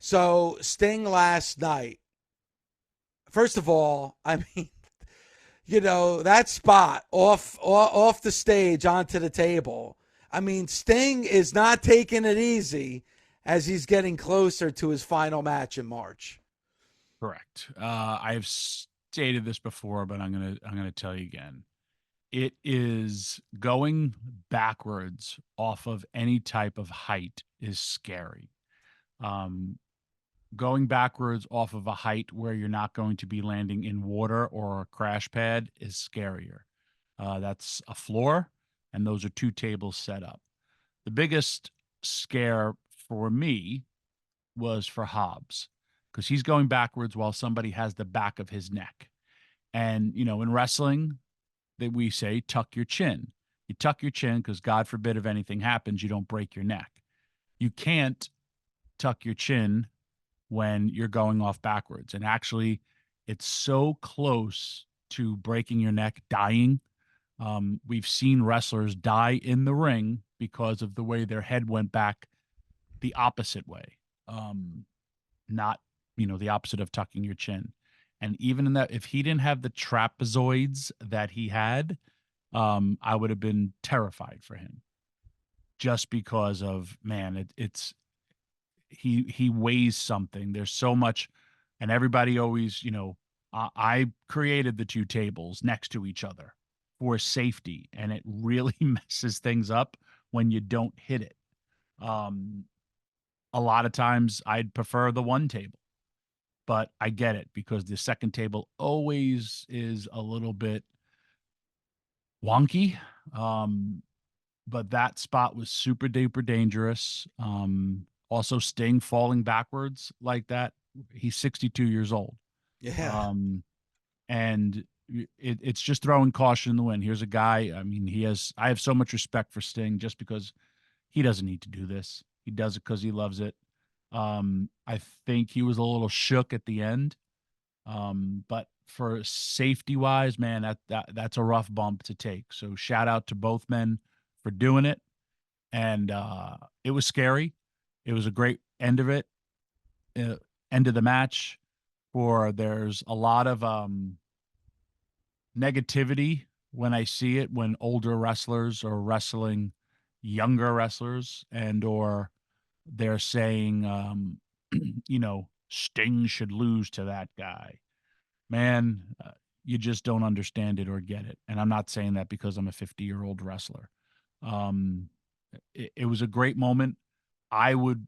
So Sting last night, first of all, I mean, that spot off the stage onto the table. I mean, Sting is not taking it easy as he's getting closer to his final match in March. Correct. I have stated this before, but I'm gonna tell you again. It is going backwards off of any type of height is scary. Um, Going backwards off of a height where you're not going to be landing in water or a crash pad is scarier. That's a floor, and those are two tables set up. The biggest scare for me was for Hobbs because he's going backwards while somebody has the back of his neck. And, in wrestling, that we say tuck your chin. You tuck your chin because God forbid if anything happens, you don't break your neck. You can't tuck your chin when you're going off backwards. And actually, it's so close to breaking your neck, dying. We've seen wrestlers die in the ring because of the way their head went back the opposite way. Not, the opposite of tucking your chin. And even in that, if he didn't have the trapezoids that he had, I would have been terrified for him just because of, man, it's he weighs something. There's so much, and everybody always, I created the two tables next to each other for safety, and it really messes things up when you don't hit it. Um, a lot of times I'd prefer the one table, but I get it because the second table always is a little bit wonky. Um, but that spot was super duper dangerous. Also, Sting falling backwards like that. He's 62 years old. Yeah. Um, and it's just throwing caution in the wind. Here's a guy. I mean, I have so much respect for Sting just because he doesn't need to do this. He does it because he loves it. I think he was a little shook at the end. But for safety wise, man, that's a rough bump to take. So shout out to both men for doing it. And it was scary. It was a great end of it, uh, end of the match. For there's a lot of negativity when I see it when older wrestlers are wrestling younger wrestlers and or they're saying Sting should lose to that guy. Man, you just don't understand it or get it. And I'm not saying that because I'm a 50-year-old wrestler. Um, it was a great moment. I would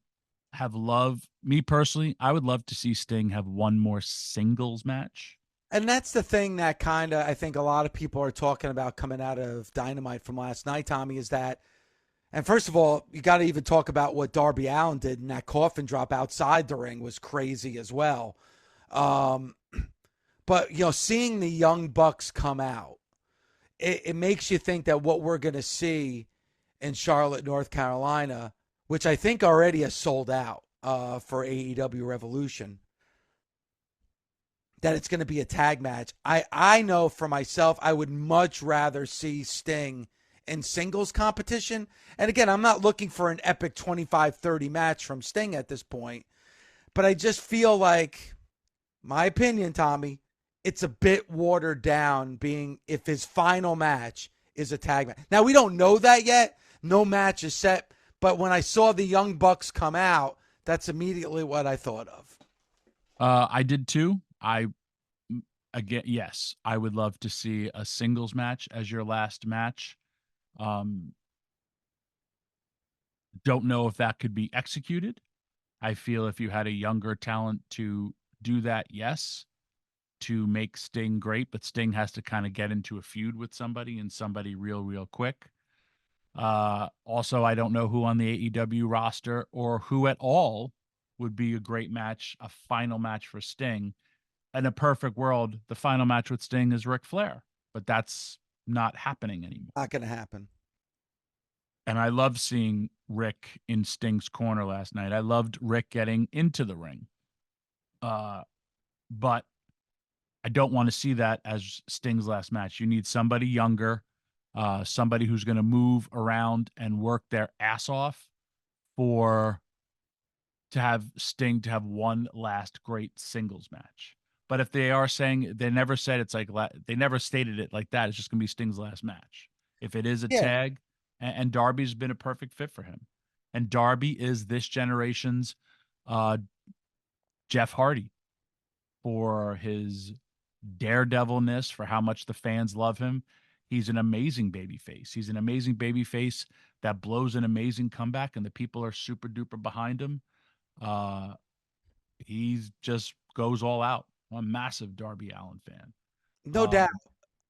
have loved, me personally, I would love to see Sting have one more singles match. And that's the thing that kind of I think a lot of people are talking about coming out of Dynamite from last night, Tommy, is that, and first of all, you got to even talk about what Darby Allin did, and that coffin drop outside the ring was crazy as well. Um, but, seeing the Young Bucks come out, it makes you think that what we're going to see in Charlotte, North Carolina, which I think already is sold out for AEW Revolution, that it's going to be a tag match. I know for myself, I would much rather see Sting in singles competition. And again, I'm not looking for an epic 25-30 match from Sting at this point, but I just feel like, my opinion, Tommy, it's a bit watered down being if his final match is a tag match. Now, we don't know that yet. No match is set. But when I saw the Young Bucks come out, that's immediately what I thought of. I did too. Again, yes, I would love to see a singles match as your last match. Um, don't know if that could be executed. I feel if you had a younger talent to do that, yes, to make Sting great, but Sting has to kind of get into a feud with somebody and somebody real, real quick. Also, I don't know who on the AEW roster or who at all would be a great match, a final match for Sting. In a perfect world, the final match with Sting is Ric Flair, but that's not happening anymore. Not going to happen. And I loved seeing Rick in Sting's corner last night. I loved Rick getting into the ring. But I don't want to see that as Sting's last match. You need somebody younger, somebody who's going to move around and work their ass off for to have Sting to have one last great singles match. But if they are saying, they never said it's like, they never stated it like that. It's just going to be Sting's last match. If it is a Yeah. tag, and Darby's been a perfect fit for him. And Darby is this generation's uh, Jeff Hardy for his daredevilness, for how much the fans love him. He's an amazing baby face. He's an amazing baby face that blows an amazing comeback, and the people are super duper behind him. Uh, he just goes all out. I'm a massive Darby Allin fan. No doubt. Um,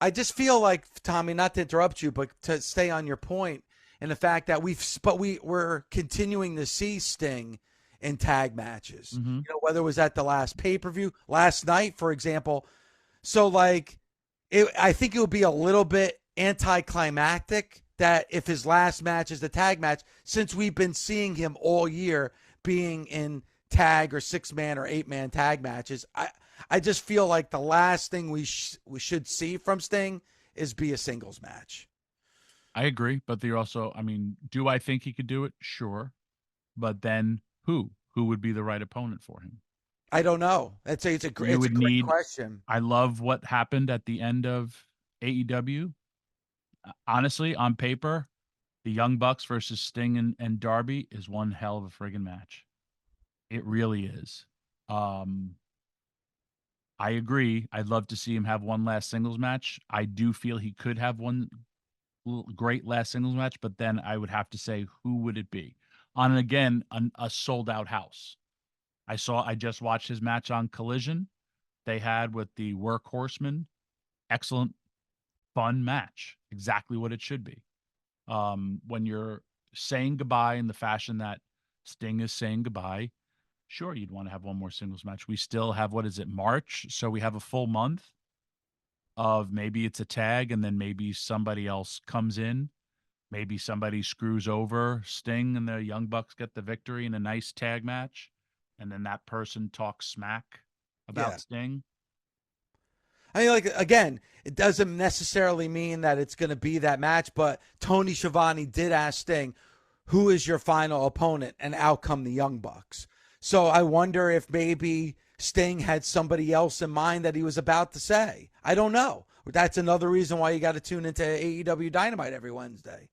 I just feel like, Tommy, not to interrupt you, but to stay on your point and the fact that we're continuing to see Sting in tag matches. mhm. Whether it was at the last pay-per-view last night, for example. So like I think it would be a little bit anticlimactic that if his last match is the tag match, since we've been seeing him all year being in tag or 6-man or 8-man tag matches. I just feel like the last thing we should see from Sting is be a singles match. I agree, but they're also, I mean, do I think he could do it? Sure. But then who? Who would be the right opponent for him? I don't know. It's a You would great need, question. I love what happened at the end of AEW. Honestly, on paper, the Young Bucks versus Sting and Darby is one hell of a friggin' match. It really is. Um, I agree. I'd love to see him have one last singles match. I do feel he could have one great last singles match, but then I would have to say, who would it be? On again, a sold out house. I just watched his match on Collision they had with the Workhorsemen. Excellent, fun match. Exactly what it should be. When you're saying goodbye in the fashion that Sting is saying goodbye, sure, you'd want to have one more singles match. We still have, what is it, March? So we have a full month of maybe it's a tag and then maybe somebody else comes in. Maybe somebody screws over Sting and the Young Bucks get the victory in a nice tag match. And then that person talks smack Yeah. about Sting. I mean, like, again, it doesn't necessarily mean that it's going to be that match, but Tony Schiavone did ask Sting, who is your final opponent? And out come the Young Bucks. So I wonder if maybe Sting had somebody else in mind that he was about to say. I don't know. That's another reason why you got to tune into AEW Dynamite every Wednesday.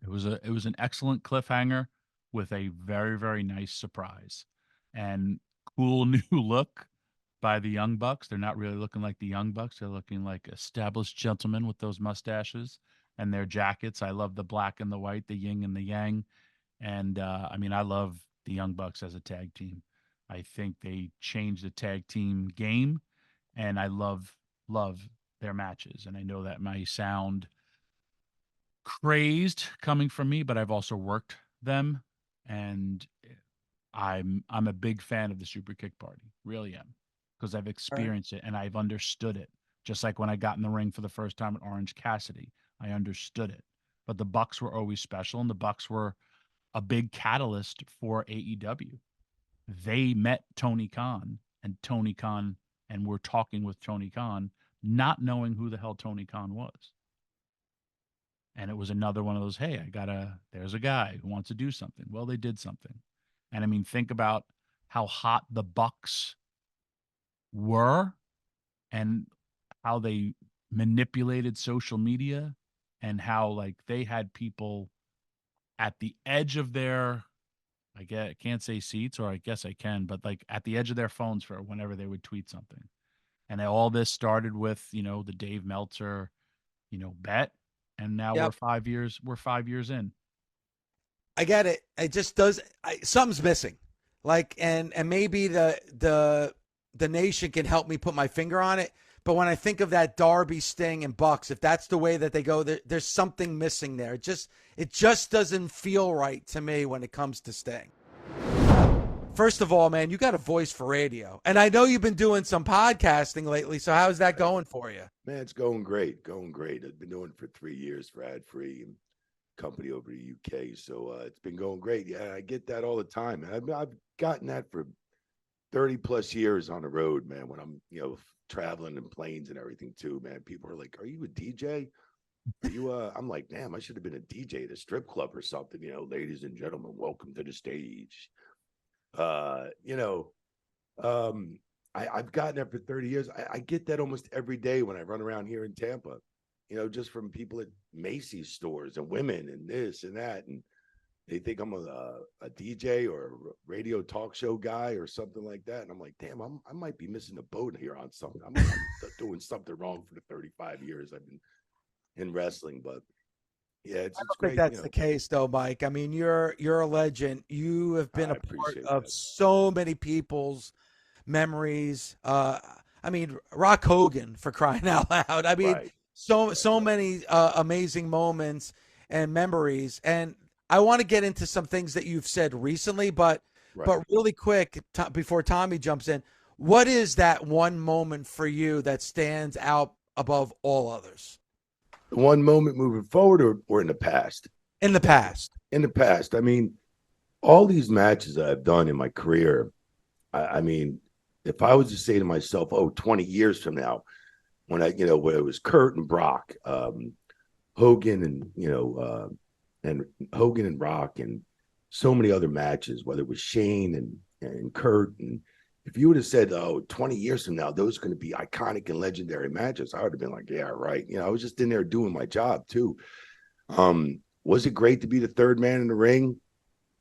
It was an excellent cliffhanger with a very, very nice surprise and cool new look by the Young Bucks. They're not really looking like the Young Bucks. They're looking like established gentlemen with those mustaches and their jackets. I love the black and the white, the yin and the yang. And I mean, I love the Young Bucks as a tag team. I think they changed the tag team game, and I love their matches. And I know that may sound crazed coming from me, but I've also worked them, and I'm a big fan of the Super Kick Party. Really am, because I've All right. experienced it and I've understood it. Just like when I got in the ring for the first time at Orange Cassidy, I understood it. But the Bucks were always special, and the Bucks were a big catalyst for AEW. They met Tony Khan, and Tony Khan, and we're talking with Tony Khan, not knowing who the hell Tony Khan was. And it was another one of those, hey, there's a guy who wants to do something. Well, they did something. And I mean, think about how hot the Bucks were and how they manipulated social media and how like they had people at the edge of their I can't say seats, or I guess I can, but like at the edge of their phones for whenever they would tweet something. And all this started with, the Dave Meltzer, bet. And now Yep. we're 5 years in. I get it. It just does. Something's missing. Like, and maybe the nation can help me put my finger on it. But when I think of that Darby, Sting, and Bucks, if that's the way that they go, there's something missing there. It just doesn't feel right to me when it comes to Sting. First of all, man, you got a voice for radio, and I know you've been doing some podcasting lately. So how's that going for you? Man, it's going great, going great. I've been doing it for 3 years for ad free and company over the UK, so it's been going great. Yeah, I get that all the time, man. I've gotten that for 30 plus years on the road, man. When I'm traveling in planes and everything too, man. People are like, "Are you a DJ? Are you?" I'm like, "Damn, I should have been a DJ at a strip club or something." Ladies and gentlemen, welcome to the stage. You know, I've gotten that for 30 years. I get that almost every day when I run around here in Tampa, you know, just from people at Macy's stores and women and this and that. And they think I'm a DJ or a radio talk show guy or something like that. And I'm like, damn, I might be missing the boat here on something. I'm doing something wrong for the 35 years I've been in wrestling. But yeah, it's I don't think great. that's the case, though, Mike. I mean, you're a legend. You have been I a part appreciate of that. so many people's memories. I mean, Rock Hogan, for crying out loud. I mean, Right. so Right. many amazing moments and memories. And I want to get into some things that you've said recently, but Right. really quick before Tommy jumps in, what is that one moment for you that stands out above all others One moment moving forward or in the past? in the past? In the past. I mean, all these matches that I've done in my career, I mean, if I was to say to myself, oh, 20 years from now, when where it was Kurt and Brock, Hogan and, and Hogan and Rock and so many other matches, whether it was Shane and Kurt. And if you would have said, oh, 20 years from now, those are going to be iconic and legendary matches, I would have been like, yeah, right. You know, I was just in there doing my job too. Was it great to be the third man in the ring,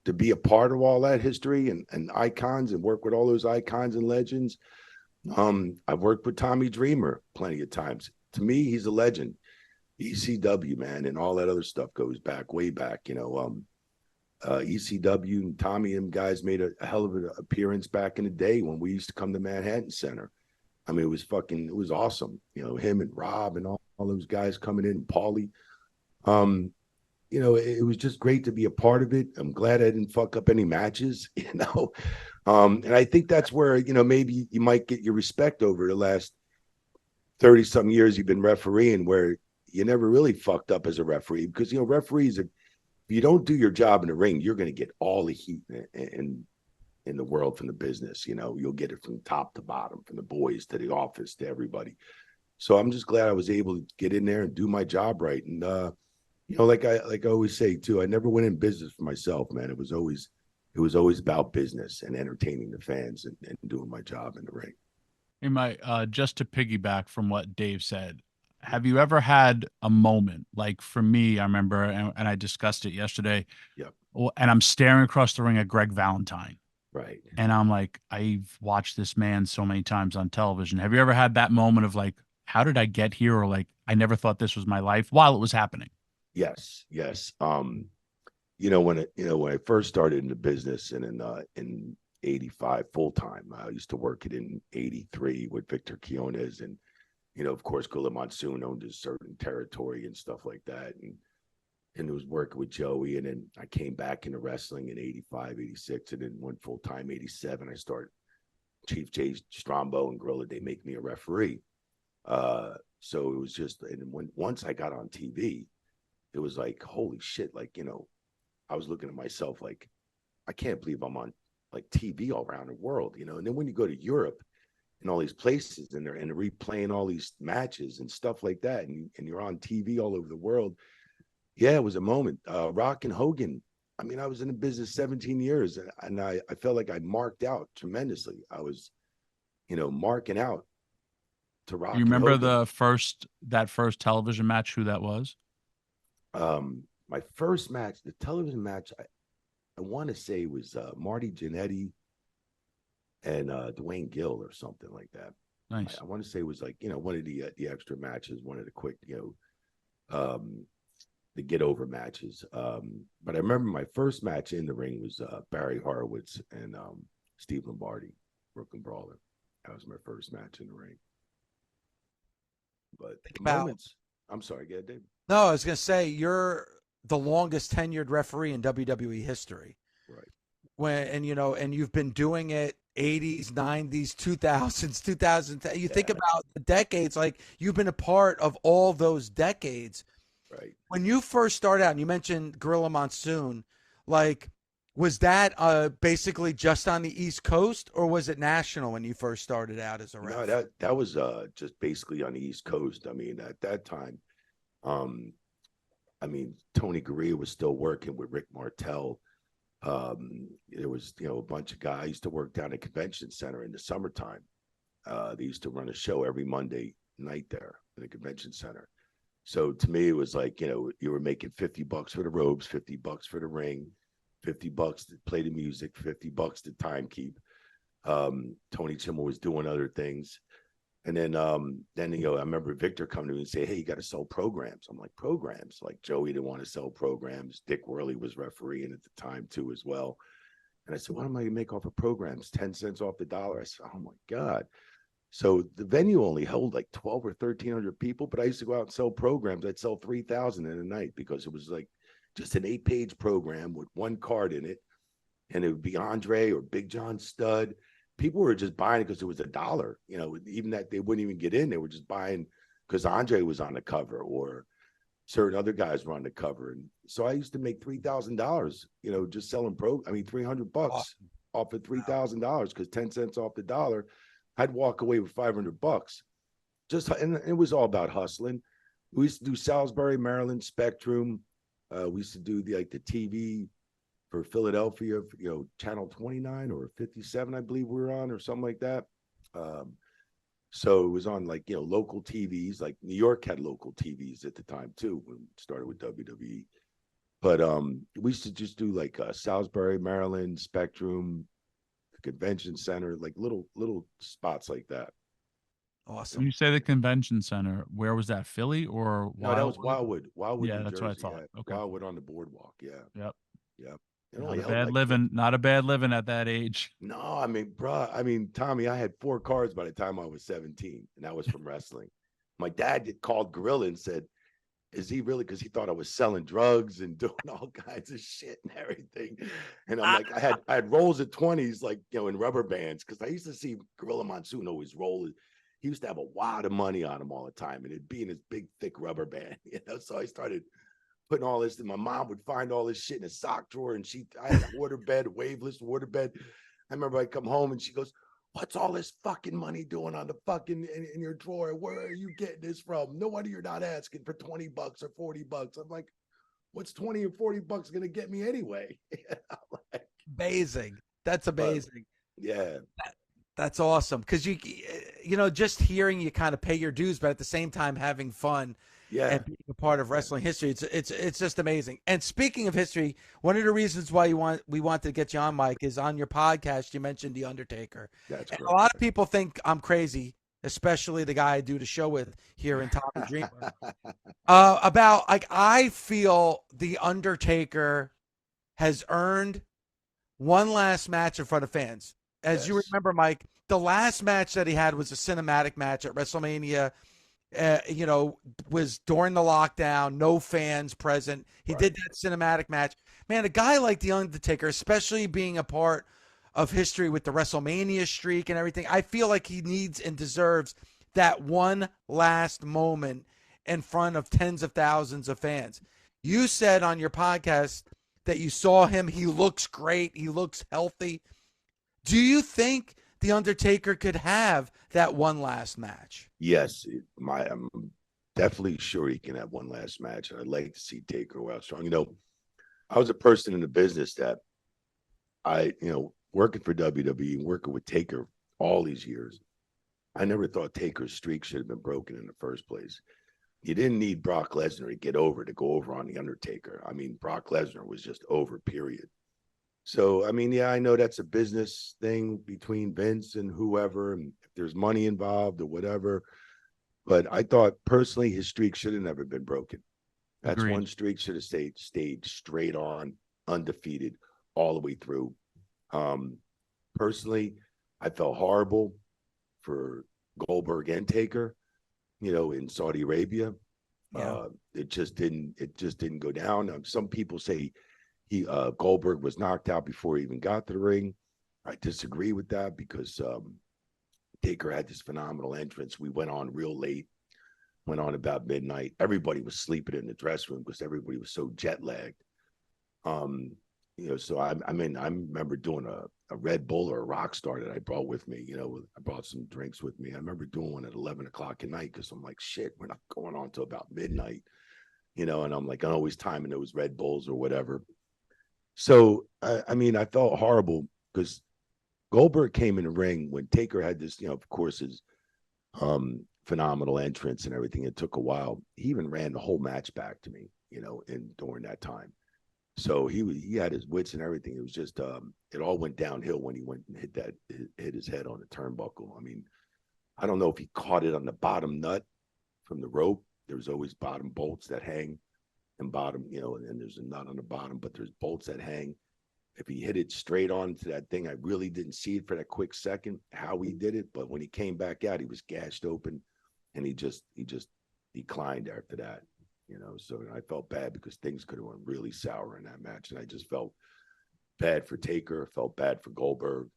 to be a part of all that history and icons and work with all those icons and legends? I've worked with Tommy Dreamer plenty of times. To me, he's a legend. ECW, man, and all that other stuff goes back, way back. ECW and Tommy and them guys made a hell of an appearance back in the day when we used to come to Manhattan Center. I mean, it was awesome. You know, him and Rob and all those guys coming in, and Paulie. Um, it was just great to be a part of it. I'm glad I didn't fuck up any matches, and I think that's where, maybe you might get your respect over the last 30 some years you've been refereeing, where you never really fucked up as a referee, because, referees, if you don't do your job in the ring, you're going to get all the heat in the world from the business. You'll get it from top to bottom, from the boys to the office to everybody. So I'm just glad I was able to get in there and do my job right. And, like I always say too, I never went in business for myself, man. It was always about business and entertaining the fans and doing my job in the ring. Hey, just to piggyback from what Dave said, have you ever had a moment like, for me, I remember, and I discussed it yesterday. Yep. And I'm staring across the ring at Greg Valentine. Right. And I'm like, I've watched this man so many times on television. Have you ever had that moment of like, how did I get here? Or like, I never thought this was my life while it was happening? Yes. When I first started in the business and in 85 full time, I used to work it in 83 with Victor Quiones, and of course Guerilla Monsoon owned a certain territory and stuff like that, and it was working with Joey. And then I came back into wrestling in 85, 86, and then went full time 87. I started Chief Jay Strombo and Gorilla. They make me a referee. So it was just, and once I got on TV, it was like, holy shit. Like, I was looking at myself like, I can't believe I'm on like TV all around the world, and then when you go to Europe and all these places and they're replaying all these matches and stuff like that, and you're on TV all over the world. Yeah, it was a moment. Rock and Hogan. I mean, I was in the business 17 years, and I felt like I marked out tremendously. I was, marking out to Rock You and remember Hogan. that first television match, who that was? My first match, the television match, I want to say was Marty Jannetty and Dwayne Gill or something like that. Nice. I want to say it was like, one of the extra matches, one of the quick, the get over matches. But I remember my first match in the ring was Barry Horowitz and Steve Lombardi, Brooklyn Brawler. That was my first match in the ring. But the moments, I'm sorry, go ahead, Dave. No, I was going to say, you're the longest tenured referee in WWE history. Right. And you've been doing it 80s, 90s, 2000s, 2010. You think about the decades, like you've been a part of all those decades. Right. When you first started out, and you mentioned Guerilla Monsoon, like, was that basically just on the East Coast, or was it national when you first started out as a ref? No, that was just basically on the East Coast. I mean, at that time, Tony Gurria was still working with Rick Martel. There was, a bunch of guys used to work down at convention center in the summertime. They used to run a show every Monday night there in the convention center. So to me, it was like, you were making $50 for the robes, $50 for the ring, $50 to play the music, $50 to time keep. Tony Chimmel was doing other things. And then I remember Victor coming to me and say, hey, you got to sell programs. I'm like, programs? Like Joey didn't want to sell programs. Dick Worley was refereeing at the time too as well. And I said, what am I going to make off of programs? 10 cents off the dollar. I said, oh my God. So the venue only held like 12 or 1,300 people, but I used to go out and sell programs. I'd sell 3,000 in a night because it was like just an 8-page program with one card in it. And it would be Andre or Big John Studd. People were just buying it because it was $1. Even that they wouldn't even get in. They were just buying because Andre was on the cover or certain other guys were on the cover. And so I used to make $3,000, just selling $300 Awesome. off of $3,000 because 10 cents off the dollar. I'd walk away with $500. And it was all about hustling. We used to do Salisbury, Maryland, Spectrum. We used to do the TV for Philadelphia, channel 29 or 57, I believe we were on, or something like that. So it was on local TVs. Like New York had local TVs at the time too, when it started with WWE. But we used to just do Salisbury, Maryland, Spectrum, Convention Center, like little spots like that. Awesome. When you say the convention center, where was that? Philly or No, that was Wildwood. Yeah, New that's Jersey. what I thought. Yeah. Okay. Wildwood on the boardwalk. Yeah. Yep. It Not a bad living at that age. No, Tommy, I had 4 cars by the time I was 17, and that was from wrestling. My dad called Guerilla and said, is he really? Because he thought I was selling drugs and doing all kinds of shit and everything. And I'm like, I had rolls of 20s, in rubber bands, because I used to see Guerilla Monsoon always roll. He used to have a wad of money on him all the time, and it'd be in his big, thick rubber band. So I started putting all this, and my mom would find all this shit in a sock drawer, and I had a waterbed, waveless waterbed. I remember I'd come home and she goes, what's all this fucking money doing on the fucking in your drawer? Where are you getting this from? No wonder you're not asking for $20 or $40. I'm like, what's 20 or $40 gonna get me anyway? Amazing. That's amazing. Yeah. That's awesome. Because just hearing you kind of pay your dues, but at the same time having fun. Yeah. And being a part of wrestling history. It's just amazing. And speaking of history, one of the reasons why we wanted to get you on, Mike, is on your podcast you mentioned The Undertaker. That's and correct. a lot of people think I'm crazy, especially the guy I do the show with here in Tommy Dreamer. I feel The Undertaker has earned one last match in front of fans. As you remember, Mike, the last match that he had was a cinematic match at WrestleMania. Was during the lockdown, no fans present. He did that cinematic match. Man, a guy like The Undertaker, especially being a part of history with the WrestleMania streak and everything, I feel like he needs and deserves that one last moment in front of tens of thousands of fans. You said on your podcast that you saw him. He looks great. He looks healthy. Do you think The Undertaker could have that one last match? Yes, I'm definitely sure he can have one last match. I'd like to see Taker go out strong. I was a person in the business that working for WWE, working with Taker all these years, I never thought Taker's streak should have been broken in the first place. You didn't need Brock Lesnar to go over on The Undertaker. Brock Lesnar was just over, period. So, I know that's a business thing between Vince and whoever, and if there's money involved or whatever. But I thought personally his streak should have never been broken. That's Agreed. One streak should have stayed straight on, undefeated all the way through. Personally, I felt horrible for Goldberg and Taker, in Saudi Arabia. Yeah. It just didn't go down. Some people say Goldberg was knocked out before he even got to the ring. I disagree with that because Taker had this phenomenal entrance. We went on real late, went on about midnight. Everybody was sleeping in the dressing room because everybody was so jet lagged. So I remember doing a Red Bull or a Rockstar that I brought with me. I brought some drinks with me. I remember doing one at 11 o'clock at night because I'm like, shit, we're not going on till about midnight. And I'm like, I'm always timing those Red Bulls or whatever. So, I mean, I felt horrible because Goldberg came in the ring when Taker had this, of course, his phenomenal entrance and everything. It took a while. He even ran the whole match back to me, in during that time. So he had his wits and everything. It was just it all went downhill when he went and hit his head on the turnbuckle. I mean, I don't know if he caught it on the bottom nut from the rope. There's always bottom bolts that hang and bottom, and there's a nut on the bottom, but there's bolts that hang. If he hit it straight onto that thing, I really didn't see it for that quick second how he did it. But when he came back out, he was gashed open, and he just declined after that. So I felt bad because things could have went really sour in that match, and I just felt bad for Taker, felt bad for Goldberg,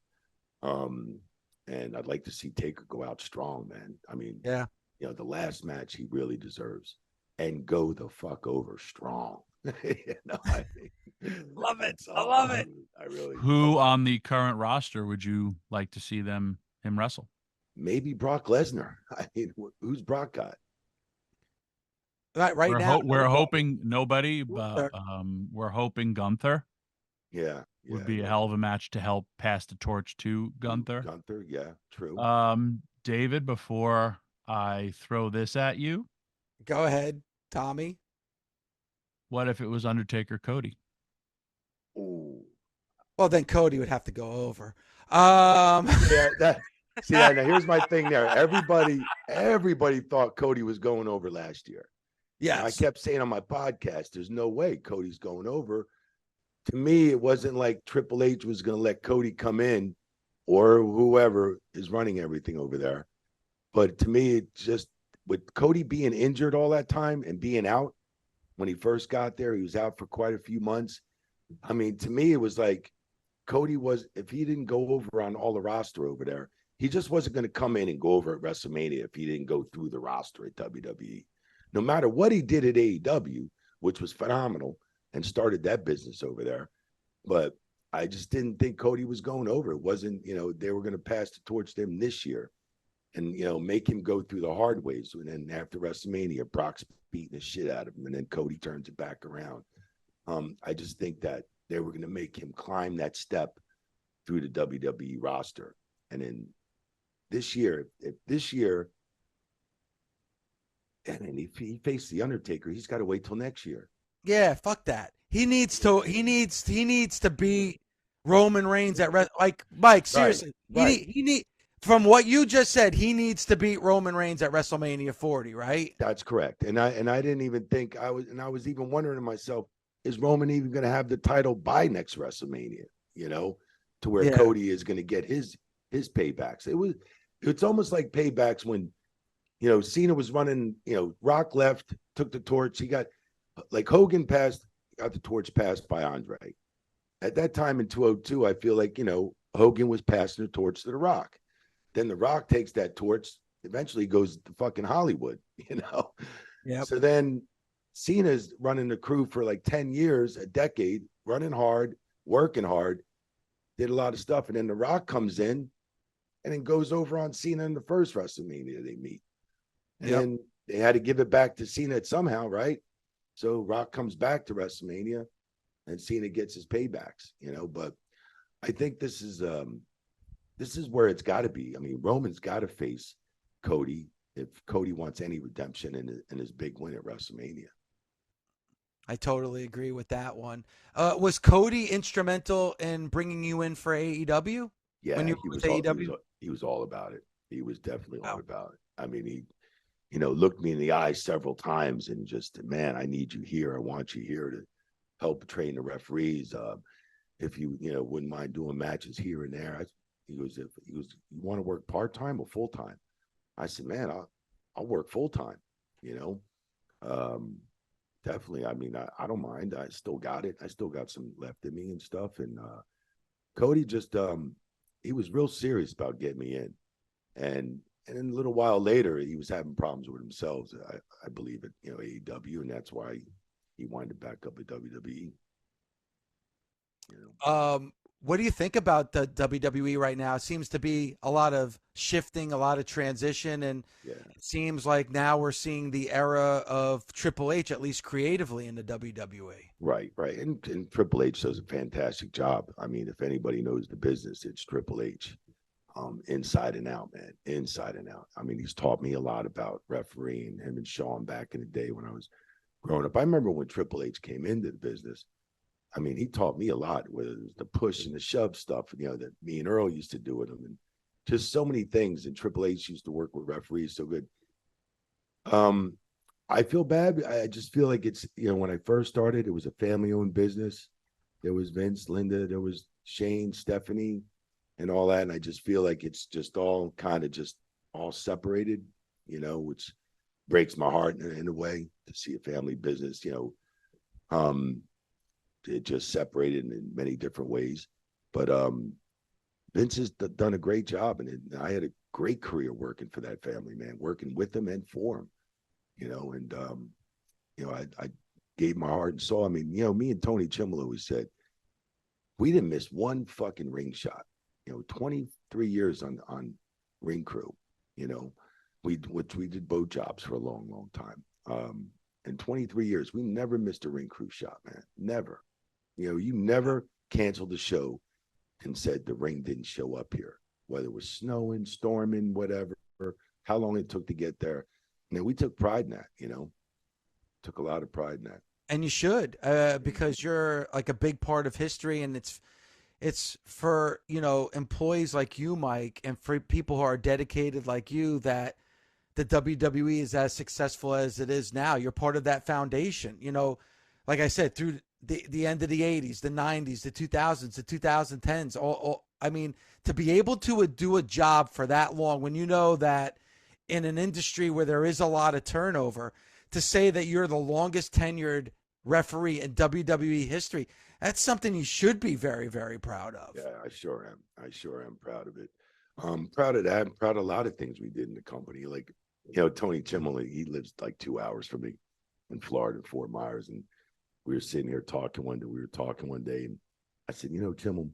and I'd like to see Taker go out strong, man. I mean, Yeah. The last match he really deserves, and go the fuck over strong. I Love it. I love it. I really. Who on the current roster would you like to see him wrestle? Maybe Brock Lesnar. I mean, who's Brock got? Right now, we're hoping nobody, but we're hoping Gunther. Yeah, would be a hell of a match to help pass the torch to Gunther. Gunther, yeah, true. David, before I throw this at you, go ahead, Tommy. What if it was Undertaker Cody? Oh, well, then Cody would have to go over. Yeah, now here's my thing. There, everybody thought Cody was going over last year. Yeah, I kept saying on my podcast, "There's no way Cody's going over." To me, it wasn't like Triple H was going to let Cody come in, or whoever is running everything over there. But to me, it just with Cody being injured all that time and being out when he first got there, he was out for quite a few months. I mean, to me, it was like Cody was, if he didn't go over on all the roster over there, he just wasn't going to come in and go over at WrestleMania if he didn't go through the roster at WWE. No matter what he did at AEW, which was phenomenal, and started that business over there. But I just didn't think Cody was going over. It wasn't, they were going to pass the torch to him this year and, make him go through the hard ways. And then after WrestleMania, Brock's beating the shit out of him. And then Cody turns it back around. I just think that they were going to make him climb that step through the WWE roster. And then if he faced the Undertaker, he's got to wait till next year. Yeah, fuck that. He needs to beat Roman Reigns at like Mike. Seriously, right. He need from what you just said, he needs to beat Roman Reigns at WrestleMania 40, right? That's correct. And I didn't even think I was even wondering to myself, is Roman even going to have the title by next WrestleMania? To where Cody is going to get his paybacks. It's almost like paybacks when Cena was running. Rock left, took the torch. He got. Like Hogan got the torch passed by Andre. At that time in 2002, I feel like, Hogan was passing the torch to The Rock. Then The Rock takes that torch, eventually goes to fucking Hollywood, Yeah. So then Cena's running the crew for like 10 years, a decade, running hard, working hard, did a lot of stuff. And then The Rock comes in and then goes over on Cena in the first WrestleMania they meet. And then they had to give it back to Cena somehow, right? So Rock comes back to WrestleMania and Cena gets his paybacks, but I think this is where it's got to be. I mean, Roman's got to face Cody if Cody wants any redemption in his big win at WrestleMania. I totally agree with that one. Was Cody instrumental in bringing you in for AEW? Yeah, when you he was AEW? He was all about it. He was definitely all about it. I mean, he looked me in the eye several times and just, man, I need you here. I want you here to help train the referees. If you, wouldn't mind doing matches here and there. He goes, you want to work part-time or full-time? I said, man, I'll work full-time, definitely. I mean, I don't mind. I still got it. I still got some left in me and stuff. And Cody just, he was real serious about getting me in. And then a little while later, he was having problems with himself. I believe it, AEW, and that's why he winded back up at WWE. What do you think about the WWE right now? It seems to be a lot of shifting, a lot of transition, and Yeah. it seems like now we're seeing the era of Triple H, at least creatively, in the WWE. Right, right. And Triple H does a fantastic job. I mean, if anybody knows the business, it's Triple H. Inside and out, man. Inside and out. I mean, he's taught me a lot about refereeing, him and Sean back in the day when I was growing up. I remember when Triple H came into the business. I mean, he taught me a lot, whether it was the push and the shove stuff, that me and Earl used to do with him, and just so many things. And Triple H used to work with referees so good. I feel bad. I just feel like it's, when I first started, it was a family-owned business. There was Vince, Linda, there was Shane, Stephanie, and all that. And I just feel like it's just all kind of just all separated, which breaks my heart in a way to see a family business, it just separated in many different ways. But Vince has done a great job, and I had a great career working for that family, man, working with them and for them, and I gave my heart and soul. I mean, me and Tony Chimel always said we didn't miss one fucking ring shot. 23 years on ring crew, we did boat jobs for a long, long time. In 23 years, we never missed a ring crew shot, man. Never. You never canceled the show and said the ring didn't show up here, whether it was snowing, storming, whatever, how long it took to get there. We took pride in that, took a lot of pride in that. And you should, because you're like a big part of history, and it's for, employees like you, Mike, and for people who are dedicated like you, that the WWE is as successful as it is now. You're part of that foundation, like I said, through the end of the 80s, the 90s, the 2000s, the 2010s. I mean, to be able to do a job for that long, when you know that in an industry where there is a lot of turnover, to say that you're the longest tenured referee in WWE history, that's something you should be very, very proud of. Yeah, I sure am. I sure am proud of it. Proud of that. I'm proud of a lot of things we did in the company. Like, Tony Chimel, he lives like 2 hours from me in Florida, in Fort Myers. And we were sitting here talking one day. And I said, Chimel,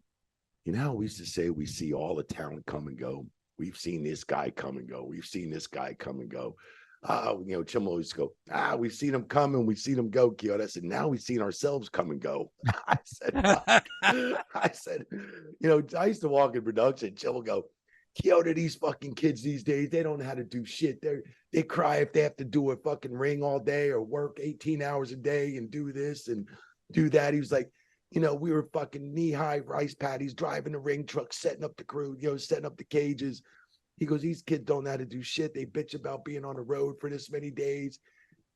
how we used to say we see all the talent come and go. We've seen this guy come and go. We've seen this guy come and go. Chimel always go, we've seen him come and we've seen him go, Chioda. I said, now we've seen ourselves come and go. I said, I used to walk in production. Chimel go, Chioda, these fucking kids these days, they don't know how to do shit. They cry if they have to do a fucking ring all day or work 18 hours a day and do this and do that. He was like, we were fucking knee-high rice patties, driving the ring truck, setting up the crew, setting up the cages. He goes, these kids don't know how to do shit. They bitch about being on the road for this many days.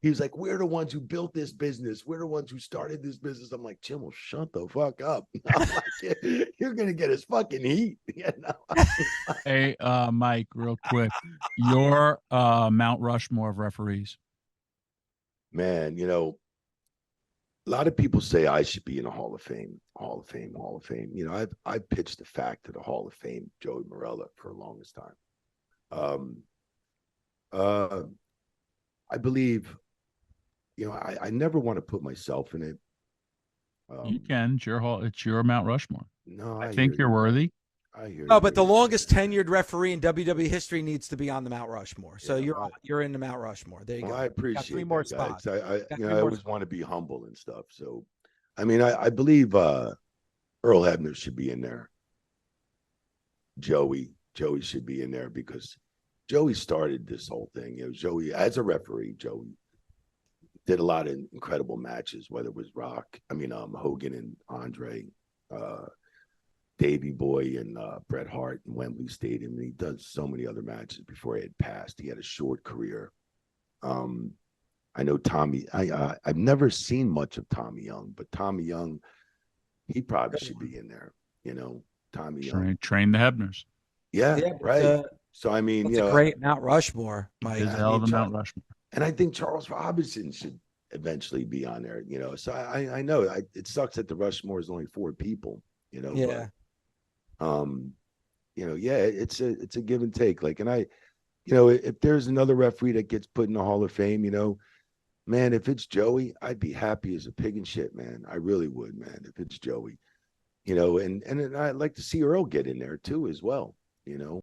He was like, we're the ones who built this business. We're the ones who started this business. I'm like, Chimel, shut the fuck up. I'm like, you're going to get his fucking heat. Hey, Mike, real quick, your Mount Rushmore of referees. Man, a lot of people say I should be in the Hall of Fame. I've pitched the fact to the Hall of Fame, Joey Morella, for the longest time. I believe, I never want to put myself in it. You can. It's your Mount Rushmore. No, I think you're worthy. I hear. No, but the longest tenured referee in WWE history needs to be on the Mount Rushmore. So you're in the Mount Rushmore. There you go. I appreciate three more spots. I always want to be humble and stuff. So, I mean, I believe Earl Hebner should be in there. Joey should be in there because Joey started this whole thing. Joey, as a referee, Joey did a lot of incredible matches, whether it was Hogan and Andre, Davey Boy and Bret Hart in Wembley Stadium. And he does so many other matches before he had passed. He had a short career. I know Tommy. I've never seen much of Tommy Young, but Tommy Young, he probably should be in there. Tommy Young. Train the Hebners. Yeah, right. So I mean, it's a great Mount Rushmore, Mike. It's a hell of a Mount Rushmore. And I think Charles Robinson should eventually be on there. So I know it sucks that the Rushmore is only 4 people. Yeah. But, it's a give and take. Like, and if there's another referee that gets put in the Hall of Fame, man, if it's Joey, I'd be happy as a pig in shit, man. I really would, man. If it's Joey, you know, and I'd like to see Earl get in there too as well, you know.